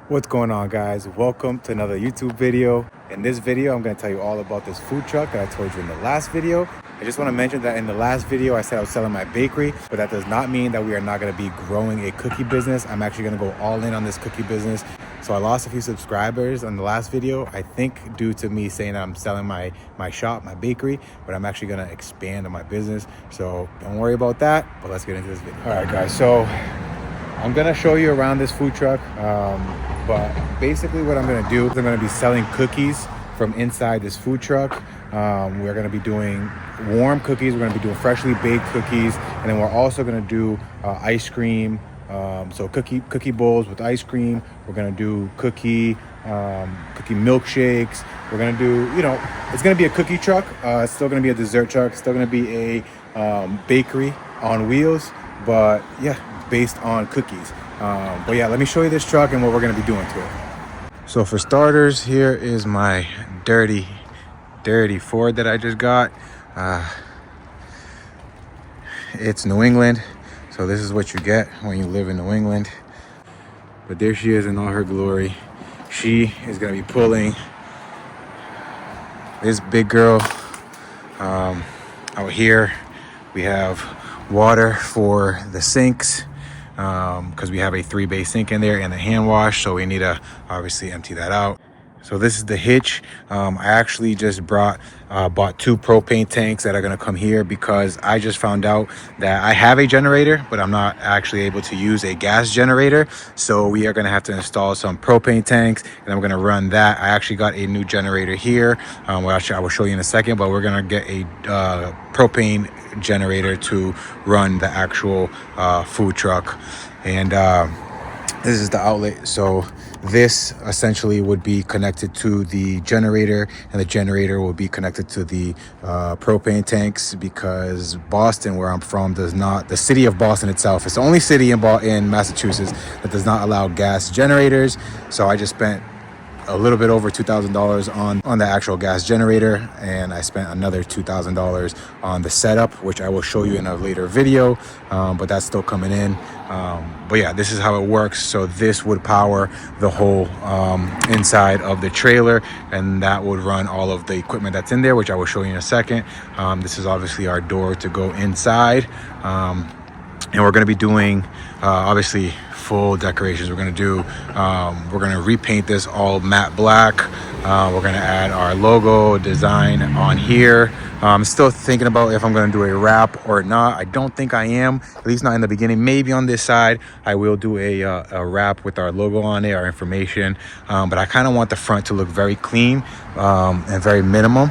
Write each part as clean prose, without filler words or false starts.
What's going on, guys? Welcome to another YouTube video. In this video, I'm going to tell you all about this food truck that I told you in the last video. I just want to mention that in the last video, I said I was selling my bakery, but that does not mean that we are not going to be growing a cookie business. I'm actually going to go all in on this cookie business. So I lost a few subscribers on the last video, I think due to me saying that I'm selling my shop, my bakery, but I'm actually going to expand on my business. So don't worry about that, but let's get into this video. All right, guys. So I'm gonna show you around this food truck, but basically what I'm gonna do is I'm gonna be selling cookies from inside this food truck. We're gonna be doing warm cookies, we're gonna be doing freshly baked cookies, and then we're also gonna do ice cream, so cookie bowls with ice cream. We're gonna do cookie milkshakes. We're gonna do, it's gonna be a cookie truck. It's still gonna be a dessert truck. It's still gonna be a bakery on wheels, but yeah, based on cookies. But yeah, let me show you this truck and what we're gonna be doing to it. So for starters, here is my dirty Ford that I just got. It's New England, so this is what you get when you live in New England. But there she is in all her glory. She is gonna be pulling this big girl. Out here we have water for the sinks, because we have a 3-bay sink in there and a hand wash, so we need to obviously empty that out. So this is the hitch. I actually just bought 2 propane tanks that are going to come here because I just found out that I have a generator, but I'm not actually able to use a gas generator. So we are going to have to install some propane tanks, and I'm going to run that. I actually got a new generator here, which I will show you in a second, but we're going to get a propane generator to run the actual food truck. And this is the outlet. So this essentially would be connected to the generator, and the generator will be connected to the propane tanks, because Boston, where I'm from, does not, the city of Boston itself, it's the only city in Massachusetts that does not allow gas generators. So I just spent a little bit over $2,000 on the actual gas generator, and I spent another $2,000 on the setup, which I will show you in a later video, but that's still coming in. But yeah, this is how it works. So this would power the whole inside of the trailer, and that would run all of the equipment that's in there, which I will show you in a second. This is obviously our door to go inside, and we're going to be doing obviously full decorations. We're going to repaint this all matte black. We're going to add our logo design on here. I'm still thinking about if I'm going to do a wrap or not. I don't think I am, at least not in the beginning. Maybe on this side I will do a wrap with our logo on it, our information, but I kind of want the front to look very clean and very minimal,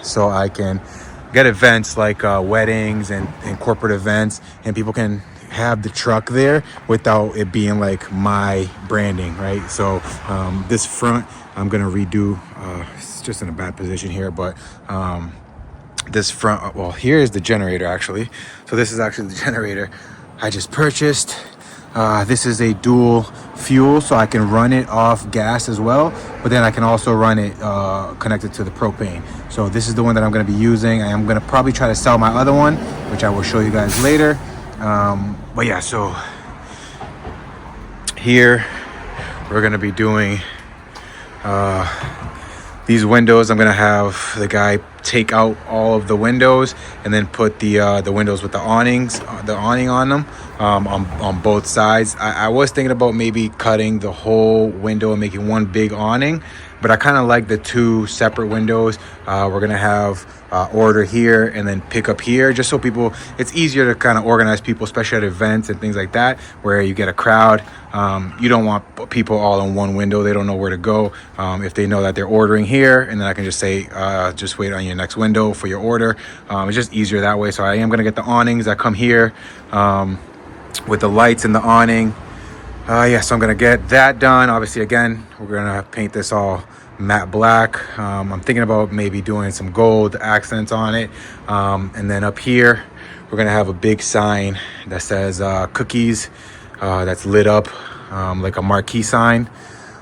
so I can get events like weddings and corporate events, and people can have the truck there without it being like my branding, right? So this front I'm gonna redo. It's just in a bad position here, but this front, well, here is the generator actually. So this is actually the generator I just purchased. This is a dual fuel, so I can run it off gas as well, but then I can also run it connected to the propane. So this is the one that I'm going to be using. I am going to probably try to sell my other one, which I will show you guys later. But yeah, so here we're going to be doing these windows. I'm going to have the guy take out all of the windows and then put the windows with the awning on them, on both sides. I was thinking about maybe cutting the whole window and making one big awning, but I kind of like the 2 separate windows. We're gonna have order here and then pick up here, just so it's easier to kind of organize people, especially at events and things like that where you get a crowd. You don't want people all in one window. They don't know where to go. If they know that they're ordering here, and then I can just say just wait on your next window for your order. It's just easier that way. So I am gonna get the awnings that come here with the lights and the awning. So I'm gonna get that done. Obviously, again, we're gonna paint this all matte black. I'm thinking about maybe doing some gold accents on it, and then up here we're gonna have a big sign that says cookies, that's lit up like a marquee sign.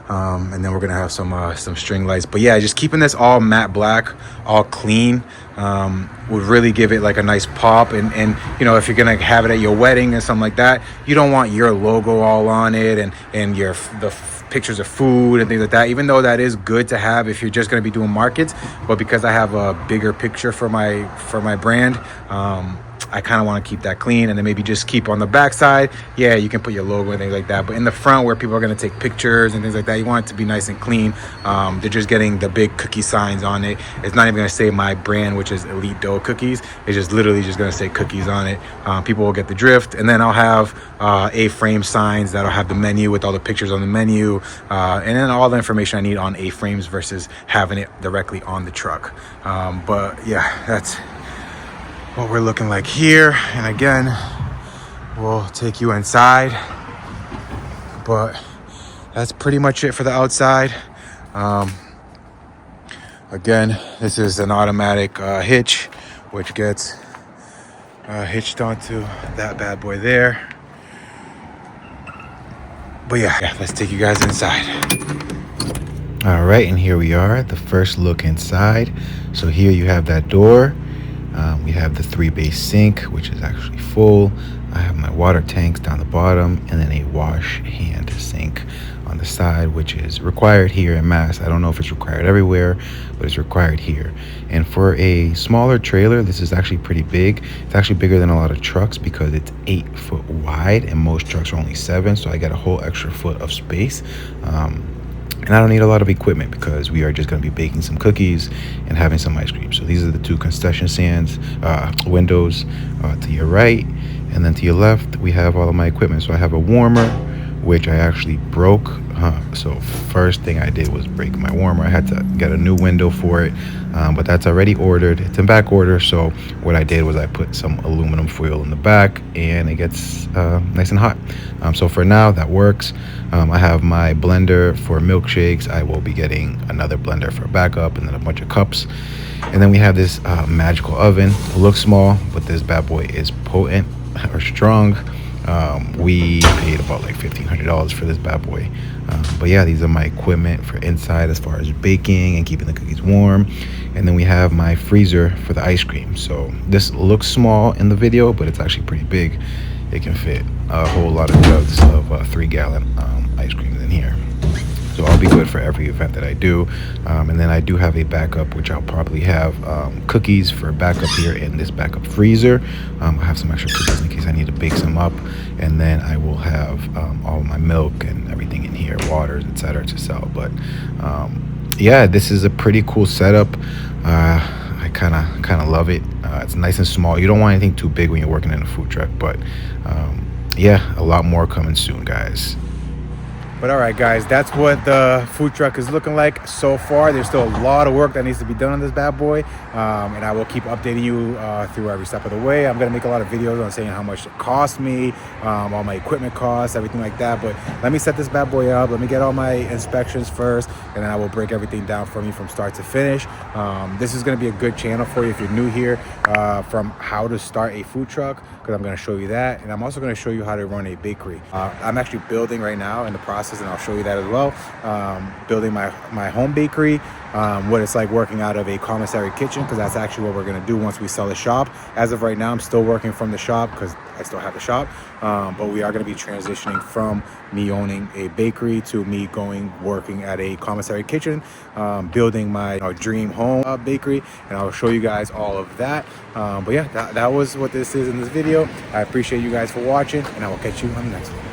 And then we're gonna have some string lights. But yeah, just keeping this all matte black, all clean, would really give it like a nice pop. And you know, if you're gonna have it at your wedding and something like that, you don't want your logo all on it and the pictures of food and things like that, even though that is good to have if you're just going to be doing markets. But because I have a bigger picture for my brand, I kind of want to keep that clean, and then maybe just keep on the back side. Yeah, you can put your logo and things like that, but in the front where people are going to take pictures and things like that, you want it to be nice and clean. They're just getting the big cookie signs on it. It's not even going to say my brand, which is Elite Dough Cookies. It's just literally just going to say cookies on it. People will get the drift. And then I'll have A-frame signs that'll have the menu with all the pictures on the menu, and then all the information I need on A-frames versus having it directly on the truck. But yeah, that's what we're looking like here. And again, we'll take you inside, but that's pretty much it for the outside. Again, this is an automatic hitch, which gets hitched onto that bad boy there. But yeah, let's take you guys inside. All right, and here we are, the first look inside. So here you have that door. We have the 3-bay sink, which is actually full. I have my water tanks down the bottom, and then a wash hand sink on the side, which is required here in Mass. I don't know if it's required everywhere, but it's required here. And for a smaller trailer, this is actually pretty big. It's actually bigger than a lot of trucks because it's 8 foot wide, and most trucks are only 7, so I got a whole extra foot of space. And I don't need a lot of equipment because we are just going to be baking some cookies and having some ice cream. So these are the 2 concession stands, windows to your right. And then to your left, we have all of my equipment. So I have a warmer, which I actually broke. So first thing I did was break my warmer. I had to get a new window for it, but that's already ordered. It's in back order. So what I did was I put some aluminum foil in the back, and it gets nice and hot. So for now, that works. I have my blender for milkshakes. I will be getting another blender for backup, and then a bunch of cups. And then we have this magical oven. It looks small, but this bad boy is potent or strong. We paid about like $1,500 for this bad boy. But yeah, these are my equipment for inside as far as baking and keeping the cookies warm. And then we have my freezer for the ice cream. So this looks small in the video, but it's actually pretty big. It can fit a whole lot of jugs of 3-gallon ice cream in here. So I'll be good for every event that I do. And then I do have a backup, which I'll probably have cookies for backup here in this backup freezer. I have some extra cookies in case I need to bake some up. And then I will have all my milk and everything in here, waters, etc. to sell. But yeah, this is a pretty cool setup. I kind of love it. It's nice and small. You don't want anything too big when you're working in a food truck. But yeah, a lot more coming soon, guys. But all right, guys, that's what the food truck is looking like so far. There's still a lot of work that needs to be done on this bad boy, and I will keep updating you through every step of the way. I'm gonna make a lot of videos on saying how much it cost me, all my equipment costs, everything like that. But let me set this bad boy up. Let me get all my inspections first, and then I will break everything down for you from start to finish. This is gonna be a good channel for you if you're new here, from how to start a food truck, because I'm gonna show you that, and I'm also gonna show you how to run a bakery. I'm actually building right now in the process, and I'll show you that as well. Building my home bakery, what it's like working out of a commissary kitchen, because that's actually what we're going to do once we sell the shop. As of right now, I'm still working from the shop because I still have the shop, but we are going to be transitioning from me owning a bakery to me working at a commissary kitchen, building my dream home bakery, and I'll show you guys all of that. But yeah, that was what this is in this video. I appreciate you guys for watching, and I will catch you on the next one.